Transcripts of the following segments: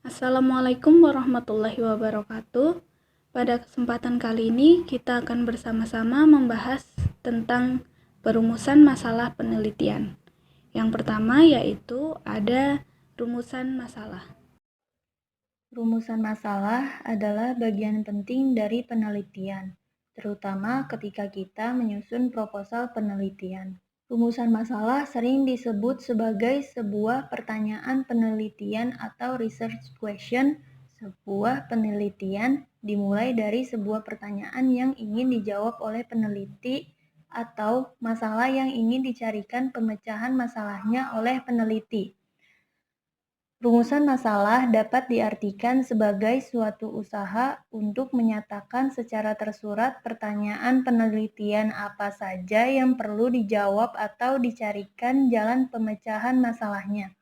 Assalamualaikum warahmatullahi wabarakatuh. Pada kesempatan kali ini kita akan bersama-sama membahas tentang perumusan masalah penelitian. Yang pertama yaitu ada rumusan masalah. Rumusan masalah adalah bagian penting dari penelitian, terutama ketika kita menyusun proposal penelitian. Rumusan masalah sering disebut sebagai sebuah pertanyaan penelitian atau research question. Sebuah penelitian dimulai dari sebuah pertanyaan yang ingin dijawab oleh peneliti atau masalah yang ingin dicarikan pemecahan masalahnya oleh peneliti. Rumusan masalah dapat diartikan sebagai suatu usaha untuk menyatakan secara tersurat pertanyaan penelitian apa saja yang perlu dijawab atau dicarikan jalan pemecahan masalahnya.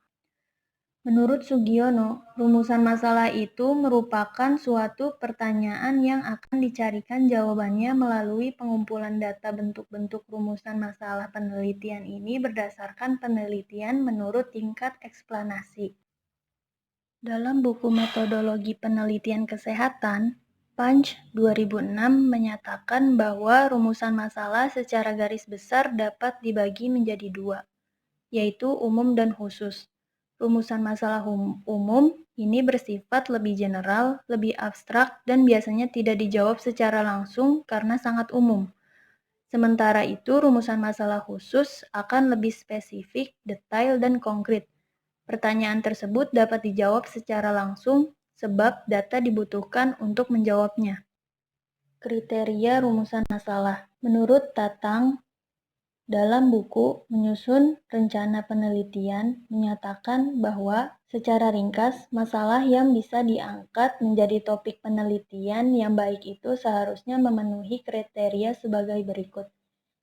Menurut Sugiono, rumusan masalah itu merupakan suatu pertanyaan yang akan dicarikan jawabannya melalui pengumpulan data. Bentuk-bentuk rumusan masalah penelitian ini berdasarkan penelitian menurut tingkat eksplanasi. Dalam buku Metodologi Penelitian Kesehatan, Punch 2006 menyatakan bahwa rumusan masalah secara garis besar dapat dibagi menjadi dua, yaitu umum dan khusus. Rumusan masalah umum ini bersifat lebih general, lebih abstrak, dan biasanya tidak dijawab secara langsung karena sangat umum. Sementara itu, rumusan masalah khusus akan lebih spesifik, detail, dan konkret. Pertanyaan tersebut dapat dijawab secara langsung sebab data dibutuhkan untuk menjawabnya. Kriteria rumusan masalah. Menurut Tatang, dalam buku Menyusun Rencana Penelitian menyatakan bahwa secara ringkas, masalah yang bisa diangkat menjadi topik penelitian yang baik itu seharusnya memenuhi kriteria sebagai berikut.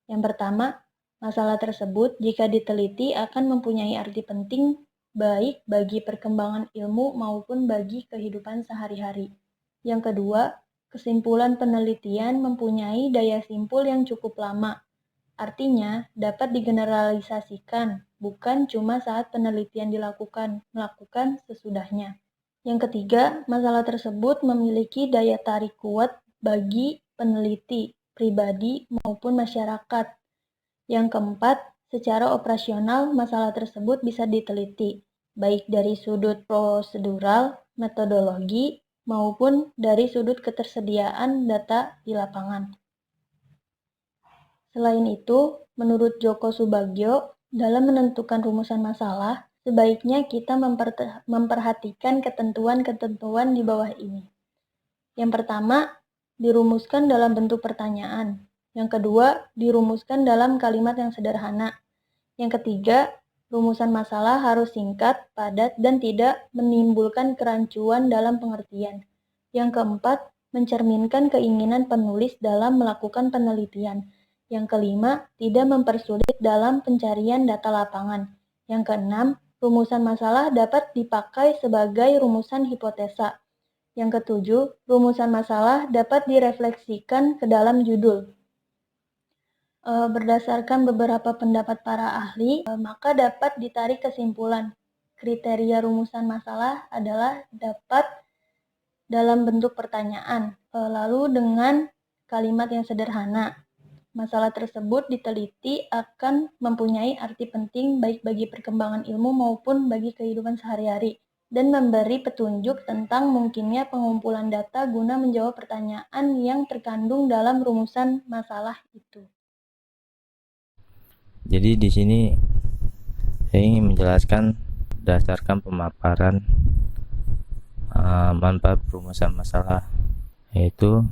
Yang pertama, masalah tersebut jika diteliti akan mempunyai arti penting baik bagi perkembangan ilmu maupun bagi kehidupan sehari-hari. Yang kedua, kesimpulan penelitian mempunyai daya simpul yang cukup lama. Artinya, dapat digeneralisasikan, bukan cuma saat penelitian melakukan sesudahnya. Yang ketiga, masalah tersebut memiliki daya tarik kuat bagi peneliti, pribadi maupun masyarakat. Yang keempat, secara operasional masalah tersebut bisa diteliti, baik dari sudut prosedural, metodologi, maupun dari sudut ketersediaan data di lapangan. Selain itu, menurut Joko Subagio, dalam menentukan rumusan masalah, sebaiknya kita memperhatikan ketentuan-ketentuan di bawah ini. Yang pertama, dirumuskan dalam bentuk pertanyaan. Yang kedua, dirumuskan dalam kalimat yang sederhana. Yang ketiga, rumusan masalah harus singkat, padat, dan tidak menimbulkan kerancuan dalam pengertian. Yang keempat, mencerminkan keinginan penulis dalam melakukan penelitian. Yang kelima, tidak mempersulit dalam pencarian data lapangan. Yang keenam, rumusan masalah dapat dipakai sebagai rumusan hipotesa. Yang ketujuh, rumusan masalah dapat direfleksikan ke dalam judul. Berdasarkan beberapa pendapat para ahli, maka dapat ditarik kesimpulan. Kriteria rumusan masalah adalah dapat dalam bentuk pertanyaan, lalu dengan kalimat yang sederhana. Masalah tersebut diteliti akan mempunyai arti penting baik bagi perkembangan ilmu maupun bagi kehidupan sehari-hari, dan memberi petunjuk tentang mungkinnya pengumpulan data guna menjawab pertanyaan yang terkandung dalam rumusan masalah itu. Jadi di sini saya ingin menjelaskan berdasarkan pemaparan manfaat perumusan masalah, yaitu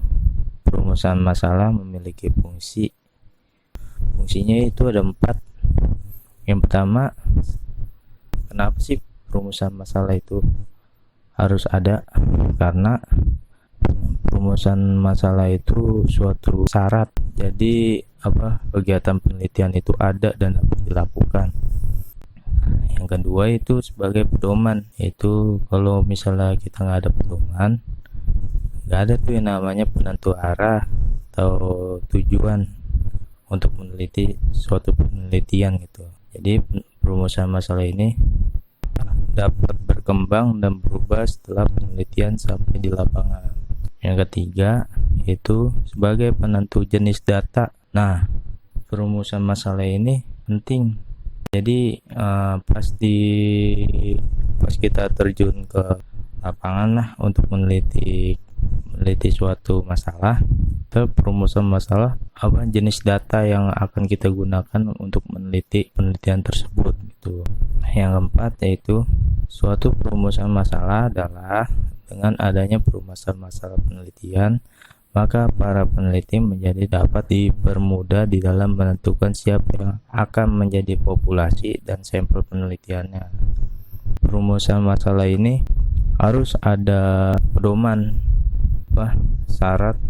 perumusan masalah memiliki fungsinya itu ada 4. Yang pertama, kenapa sih perumusan masalah itu harus ada? Karena perumusan masalah itu suatu syarat. Jadi kegiatan penelitian itu ada dan dapat dilakukan. Yang kedua itu sebagai pedoman, yaitu kalau misalnya kita nggak ada pedoman, nggak ada tuh yang namanya penentu arah atau tujuan untuk meneliti suatu penelitian gitu. Jadi perumusan masalah ini dapat berkembang dan berubah setelah penelitian sampai di lapangan. Yang ketiga itu sebagai penentu jenis data. Nah, perumusan masalah ini penting. Jadi pas kita terjun ke lapangan lah untuk meneliti suatu masalah, perumusan masalah apa jenis data yang akan kita gunakan untuk meneliti penelitian tersebut gitu. Yang keempat yaitu suatu perumusan masalah adalah dengan adanya perumusan masalah penelitian, maka para peneliti menjadi dapat dipermudah di dalam menentukan siapa yang akan menjadi populasi dan sampel penelitiannya. Perumusan masalah ini harus ada pedoman, syarat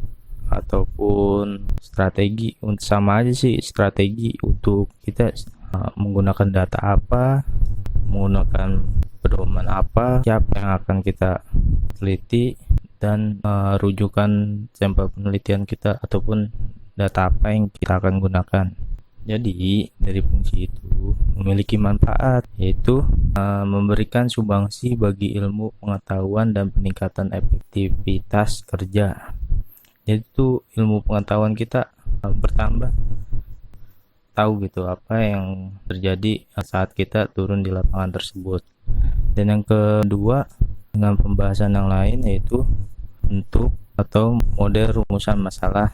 ataupun strategi. Sama aja sih, strategi untuk kita menggunakan data apa, menggunakan pedoman apa, siapa yang akan kita teliti, dan rujukan sampel penelitian kita ataupun data apa yang kita akan gunakan. Jadi dari fungsi itu memiliki manfaat, yaitu memberikan sumbangsi bagi ilmu pengetahuan dan peningkatan efektivitas kerja. Yaitu ilmu pengetahuan kita bertambah, tahu gitu apa yang terjadi saat kita turun di lapangan tersebut. Dan yang kedua, dengan pembahasan yang lain yaitu bentuk atau model rumusan masalah.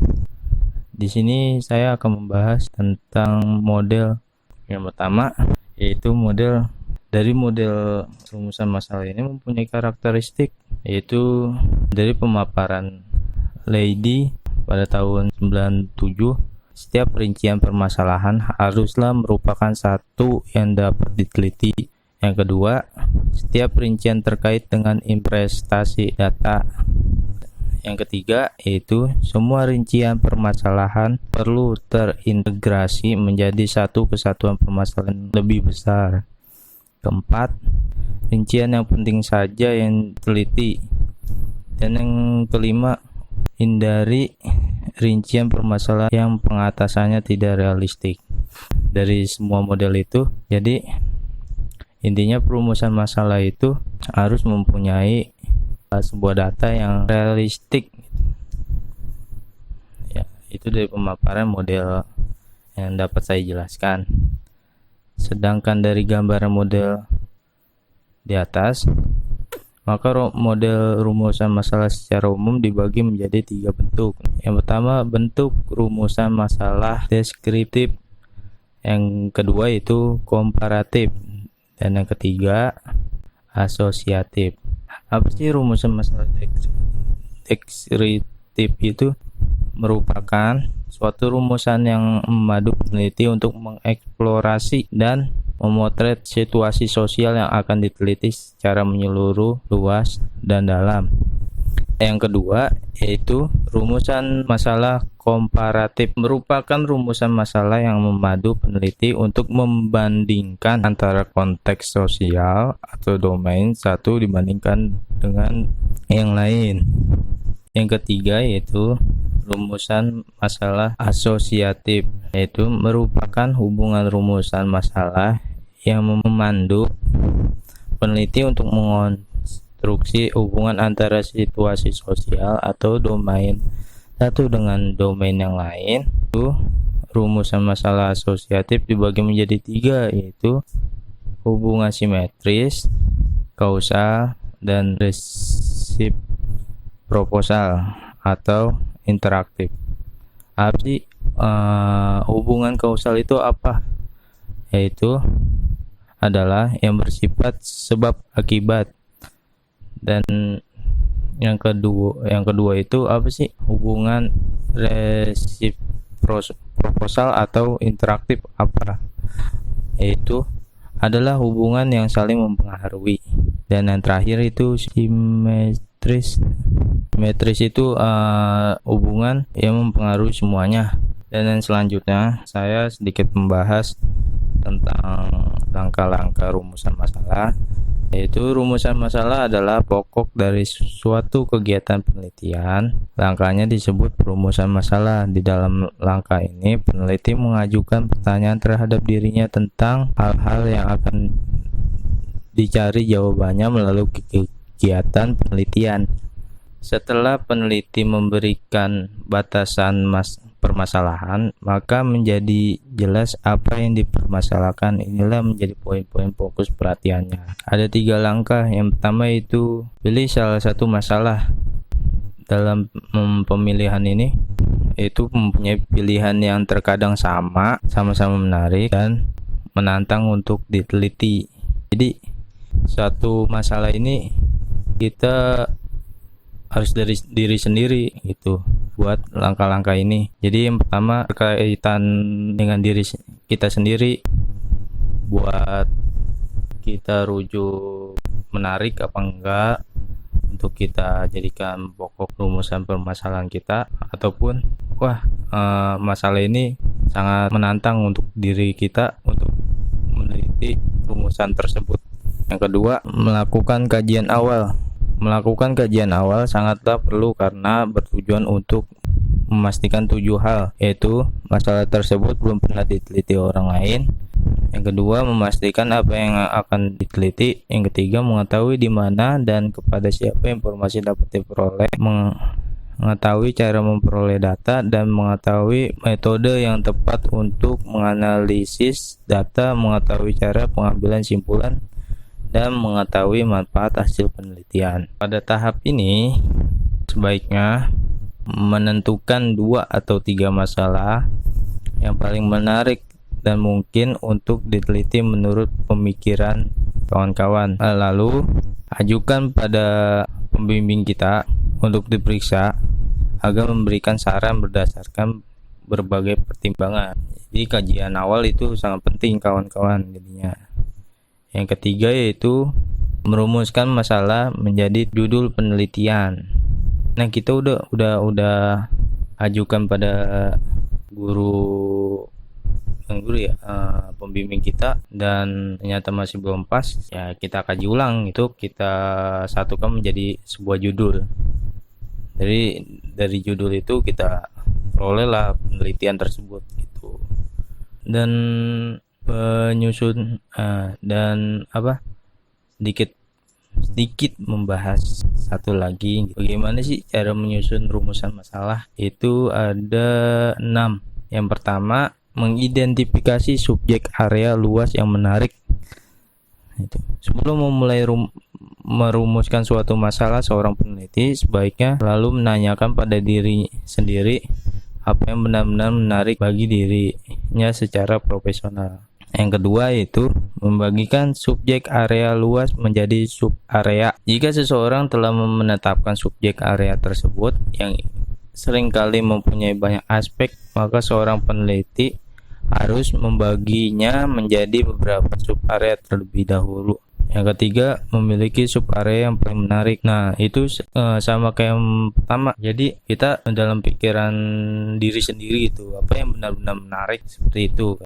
Di sini saya akan membahas tentang model. Yang pertama yaitu model rumusan masalah ini mempunyai karakteristik, yaitu dari pemaparan Leidy pada tahun 97, setiap rincian permasalahan haruslah merupakan satu yang dapat diteliti. Yang kedua, setiap rincian terkait dengan investasi data. Yang ketiga yaitu semua rincian permasalahan perlu terintegrasi menjadi satu kesatuan permasalahan lebih besar. Keempat, rincian yang penting saja yang teliti. Dan yang kelima, hindari rincian permasalahan yang pengatasannya tidak realistik. Dari semua model itu, jadi intinya perumusan masalah itu harus mempunyai sebuah data yang realistik. Ya, itu dari pemaparan model yang dapat saya jelaskan. Sedangkan dari gambaran model di atas, maka model rumusan masalah secara umum dibagi menjadi 3 bentuk. Yang pertama, bentuk rumusan masalah deskriptif. Yang kedua itu komparatif. Dan yang ketiga, asosiatif. Apa sih rumusan masalah deskriptif itu? Merupakan suatu rumusan yang memadu peneliti untuk mengeksplorasi dan memotret situasi sosial yang akan diteliti secara menyeluruh, luas, dan dalam. Yang kedua yaitu rumusan masalah komparatif, merupakan rumusan masalah yang memadu peneliti untuk membandingkan antara konteks sosial atau domain satu dibandingkan dengan yang lain. Yang ketiga yaitu rumusan masalah asosiatif, yaitu merupakan hubungan rumusan masalah yang memandu peneliti untuk mengonstruksi hubungan antara situasi sosial atau domain satu dengan domain yang lain. Itu rumusan masalah asosiatif dibagi menjadi 3, yaitu hubungan simetris, kausal, dan resiprokal atau interaktif. Apa sih hubungan kausal itu apa? Yaitu adalah yang bersifat sebab akibat. Dan yang kedua itu apa sih? Hubungan resiprokal atau interaktif apa? Yaitu adalah hubungan yang saling mempengaruhi. Dan yang terakhir itu simetris. Simetris itu hubungan yang mempengaruhi semuanya. Dan yang selanjutnya saya sedikit membahas tentang langkah-langkah rumusan masalah. Yaitu rumusan masalah adalah pokok dari suatu kegiatan penelitian. Langkahnya disebut perumusan masalah. Di dalam langkah ini peneliti mengajukan pertanyaan terhadap dirinya tentang hal-hal yang akan dicari jawabannya melalui kegiatan penelitian. Setelah peneliti memberikan batasan permasalahan, maka menjadi jelas apa yang dipermasalahkan. Inilah menjadi poin-poin fokus perhatiannya. Ada 3 langkah. Yang pertama itu pilih salah satu masalah. Dalam pemilihan ini itu mempunyai pilihan yang terkadang sama-sama menarik dan menantang untuk diteliti. Jadi suatu masalah ini kita harus dari diri sendiri gitu buat langkah-langkah ini. Jadi yang pertama berkaitan dengan diri kita sendiri, buat kita rujuk menarik apa enggak untuk kita jadikan pokok rumusan permasalahan kita, ataupun masalah ini sangat menantang untuk diri kita untuk meneliti rumusan tersebut. Yang kedua, melakukan kajian awal. Melakukan kajian awal sangatlah perlu karena bertujuan untuk memastikan 7 hal, yaitu masalah tersebut belum pernah diteliti orang lain. Yang kedua, memastikan apa yang akan diteliti. Yang ketiga, mengetahui di mana dan kepada siapa informasi dapat diperoleh, mengetahui cara memperoleh data, dan mengetahui metode yang tepat untuk menganalisis data, mengetahui cara pengambilan simpulan, dan mengetahui manfaat hasil penelitian. Pada tahap ini, sebaiknya menentukan 2 atau 3 masalah yang paling menarik dan mungkin untuk diteliti menurut pemikiran kawan-kawan. Lalu, ajukan pada pembimbing kita untuk diperiksa agar memberikan saran berdasarkan berbagai pertimbangan. Jadi kajian awal itu sangat penting kawan-kawan jadinya. Yang ketiga yaitu merumuskan masalah menjadi judul penelitian. Nah, kita udah ajukan pada guru pembimbing kita dan ternyata masih belum pas, ya kita kaji ulang, itu kita satukan menjadi sebuah judul. Dari judul itu kita perolehlah penelitian tersebut gitu. Dan penyusun dan sedikit membahas satu lagi, bagaimana sih cara menyusun rumusan masalah. Itu ada 6. Yang pertama, mengidentifikasi subjek area luas yang menarik. Sebelum memulai merumuskan suatu masalah, seorang peneliti sebaiknya selalu menanyakan pada diri sendiri apa yang benar-benar menarik bagi dirinya secara profesional. Yang kedua yaitu membagikan subjek area luas menjadi sub-area. Jika seseorang telah menetapkan subjek area tersebut yang seringkali mempunyai banyak aspek, maka seorang peneliti harus membaginya menjadi beberapa sub-area terlebih dahulu. Yang ketiga, memiliki sub-area yang paling menarik. Nah, itu sama kayak yang pertama. Jadi kita dalam pikiran diri sendiri itu apa yang benar-benar menarik, seperti itu.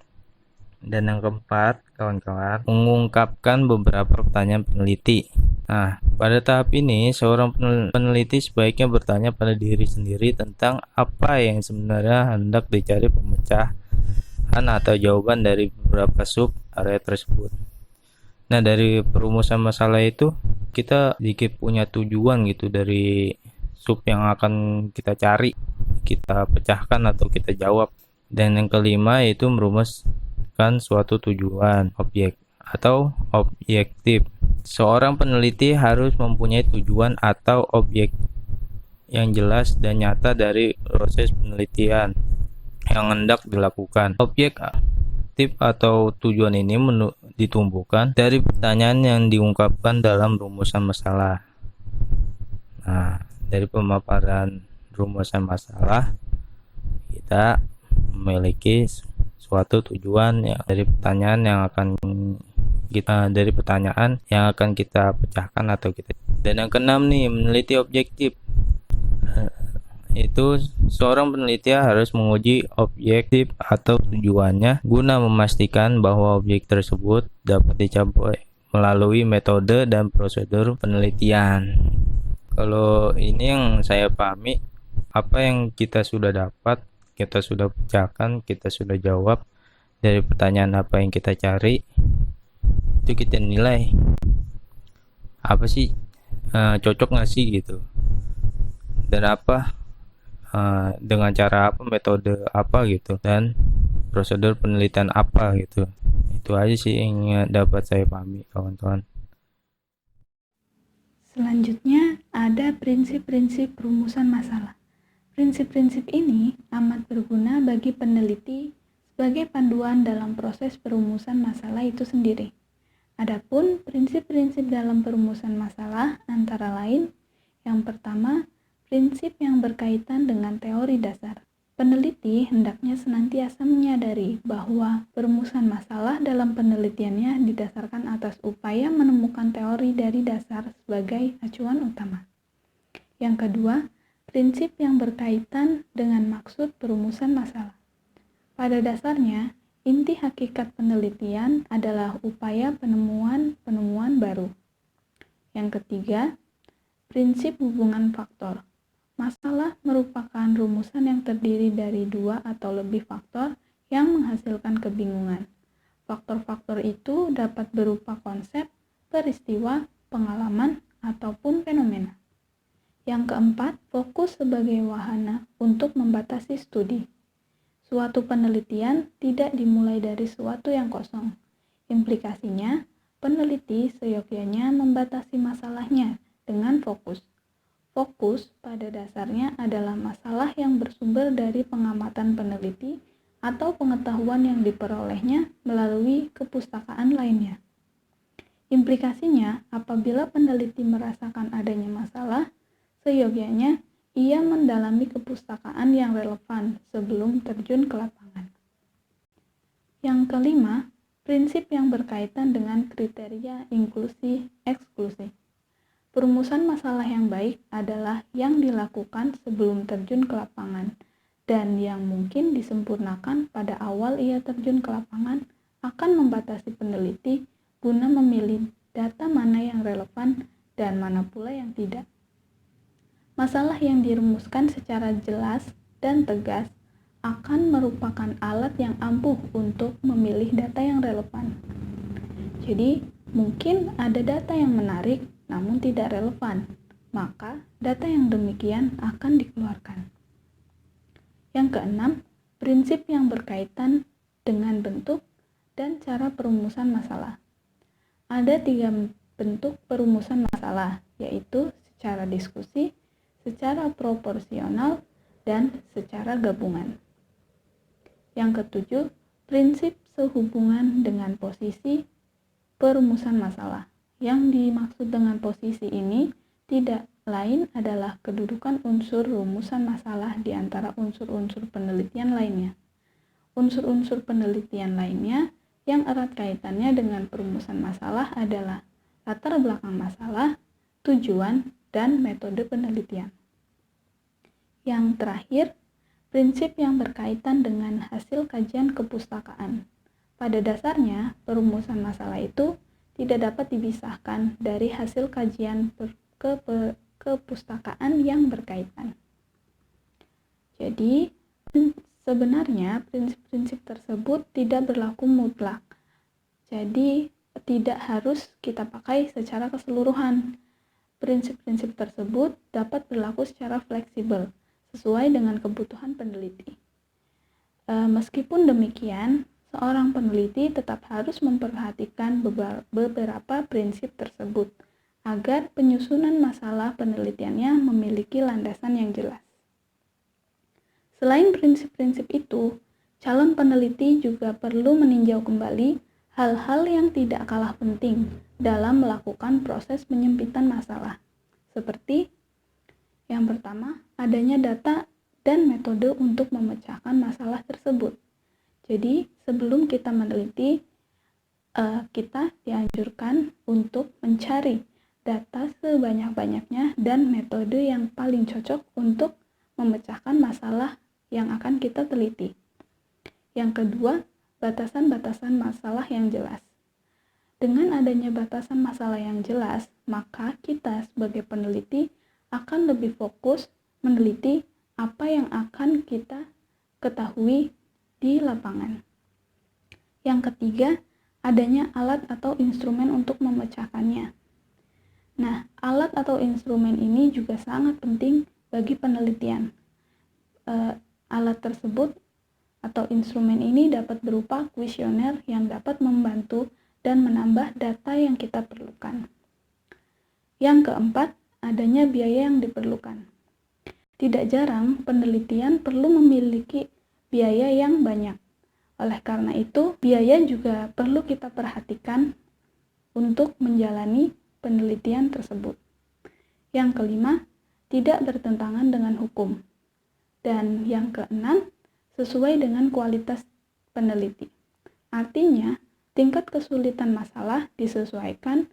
Dan yang keempat, kawan-kawan, mengungkapkan beberapa pertanyaan peneliti. Nah, pada tahap ini seorang peneliti sebaiknya bertanya pada diri sendiri tentang apa yang sebenarnya hendak dicari pemecahan atau jawaban dari beberapa sub area tersebut. Nah, dari perumusan masalah itu kita sedikit punya tujuan gitu dari sub yang akan kita cari, kita pecahkan atau kita jawab. Dan yang kelima yaitu merumuskan suatu tujuan objek atau objektif. Seorang peneliti harus mempunyai tujuan atau objek yang jelas dan nyata dari proses penelitian yang hendak dilakukan. Objektif atau tujuan ini ditumbuhkan dari pertanyaan yang diungkapkan dalam rumusan masalah. Nah, dari pemaparan rumusan masalah kita memiliki suatu tujuan ya, dari pertanyaan yang akan kita pecahkan atau kita. Dan yang keenam nih, meneliti objektif. Itu seorang peneliti harus menguji objektif atau tujuannya guna memastikan bahwa objek tersebut dapat dicapai melalui metode dan prosedur penelitian. Kalau ini yang saya pahami, apa yang kita sudah dapat, kita sudah pecahkan, kita sudah jawab dari pertanyaan apa yang kita cari, itu kita nilai apa sih, cocok nggak sih gitu, dan apa, dengan cara apa, metode apa gitu, dan prosedur penelitian apa gitu. Itu aja sih yang dapat saya pahami, kawan-kawan. Selanjutnya, ada prinsip-prinsip perumusan masalah. Prinsip-prinsip ini amat berguna bagi peneliti sebagai panduan dalam proses perumusan masalah itu sendiri. Adapun prinsip-prinsip dalam perumusan masalah antara lain, yang pertama, prinsip yang berkaitan dengan teori dasar. Peneliti hendaknya senantiasa menyadari bahwa perumusan masalah dalam penelitiannya didasarkan atas upaya menemukan teori dari dasar sebagai acuan utama. Yang kedua, prinsip yang berkaitan dengan maksud perumusan masalah. Pada dasarnya, inti hakikat penelitian adalah upaya penemuan baru. Yang ketiga, prinsip hubungan faktor. Masalah merupakan rumusan yang terdiri dari 2 atau lebih faktor yang menghasilkan kebingungan. Faktor-faktor itu dapat berupa konsep, peristiwa, pengalaman, ataupun fenomena. Yang keempat, fokus sebagai wahana untuk membatasi studi. Suatu penelitian tidak dimulai dari sesuatu yang kosong. Implikasinya, peneliti seyogyanya membatasi masalahnya dengan fokus. Fokus pada dasarnya adalah masalah yang bersumber dari pengamatan peneliti atau pengetahuan yang diperolehnya melalui kepustakaan lainnya. Implikasinya, apabila peneliti merasakan adanya masalah, seyogyanya ia mendalami kepustakaan yang relevan sebelum terjun ke lapangan. Yang kelima, prinsip yang berkaitan dengan kriteria inklusi-eksklusi. Perumusan masalah yang baik adalah yang dilakukan sebelum terjun ke lapangan, dan yang mungkin disempurnakan pada awal ia terjun ke lapangan akan membatasi peneliti guna memilih data mana yang relevan dan mana pula yang tidak. Masalah yang dirumuskan secara jelas dan tegas akan merupakan alat yang ampuh untuk memilih data yang relevan. Jadi, mungkin ada data yang menarik namun tidak relevan, maka data yang demikian akan dikeluarkan. Yang keenam, prinsip yang berkaitan dengan bentuk dan cara perumusan masalah. Ada 3 bentuk perumusan masalah, yaitu secara diskusi, secara proporsional, dan secara gabungan. Yang ketujuh, prinsip sehubungan dengan posisi perumusan masalah. Yang dimaksud dengan posisi ini tidak lain adalah kedudukan unsur rumusan masalah di antara unsur-unsur penelitian lainnya. Unsur-unsur penelitian lainnya yang erat kaitannya dengan perumusan masalah adalah latar belakang masalah, tujuan, dan metode penelitian. Yang terakhir, prinsip yang berkaitan dengan hasil kajian kepustakaan. Pada dasarnya, perumusan masalah itu tidak dapat dipisahkan dari hasil kajian kepustakaan yang berkaitan. Jadi, sebenarnya prinsip-prinsip tersebut tidak berlaku mutlak. Jadi, tidak harus kita pakai secara keseluruhan. Prinsip-prinsip tersebut dapat berlaku secara fleksibel, sesuai dengan kebutuhan peneliti. Meskipun demikian, seorang peneliti tetap harus memperhatikan beberapa prinsip tersebut agar penyusunan masalah penelitiannya memiliki landasan yang jelas. Selain prinsip-prinsip itu, calon peneliti juga perlu meninjau kembali hal-hal yang tidak kalah penting dalam melakukan proses penyempitan masalah, seperti yang pertama, adanya data dan metode untuk memecahkan masalah tersebut. Jadi, sebelum kita meneliti, kita dianjurkan untuk mencari data sebanyak-banyaknya dan metode yang paling cocok untuk memecahkan masalah yang akan kita teliti. Yang kedua, batasan-batasan masalah yang jelas. Dengan adanya batasan masalah yang jelas, maka kita sebagai peneliti akan lebih fokus meneliti apa yang akan kita ketahui di lapangan. Yang ketiga, adanya alat atau instrumen untuk memecahkannya. Nah, alat atau instrumen ini juga sangat penting bagi penelitian. Alat tersebut atau instrumen ini dapat berupa kuesioner yang dapat membantu dan menambah data yang kita perlukan. Yang keempat, adanya biaya yang diperlukan. Tidak jarang penelitian perlu memiliki biaya yang banyak. Oleh karena itu, biaya juga perlu kita perhatikan untuk menjalani penelitian tersebut. Yang kelima, tidak bertentangan dengan hukum. Dan yang keenam, sesuai dengan kualitas peneliti. Artinya, tingkat kesulitan masalah disesuaikan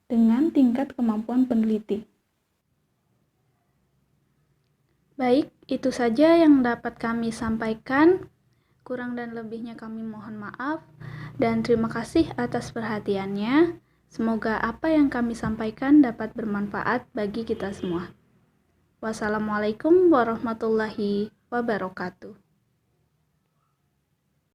dengan tingkat kemampuan peneliti. Baik, itu saja yang dapat kami sampaikan. Kurang dan lebihnya kami mohon maaf. Dan terima kasih atas perhatiannya. Semoga apa yang kami sampaikan dapat bermanfaat bagi kita semua. Wassalamualaikum warahmatullahi wabarakatuh.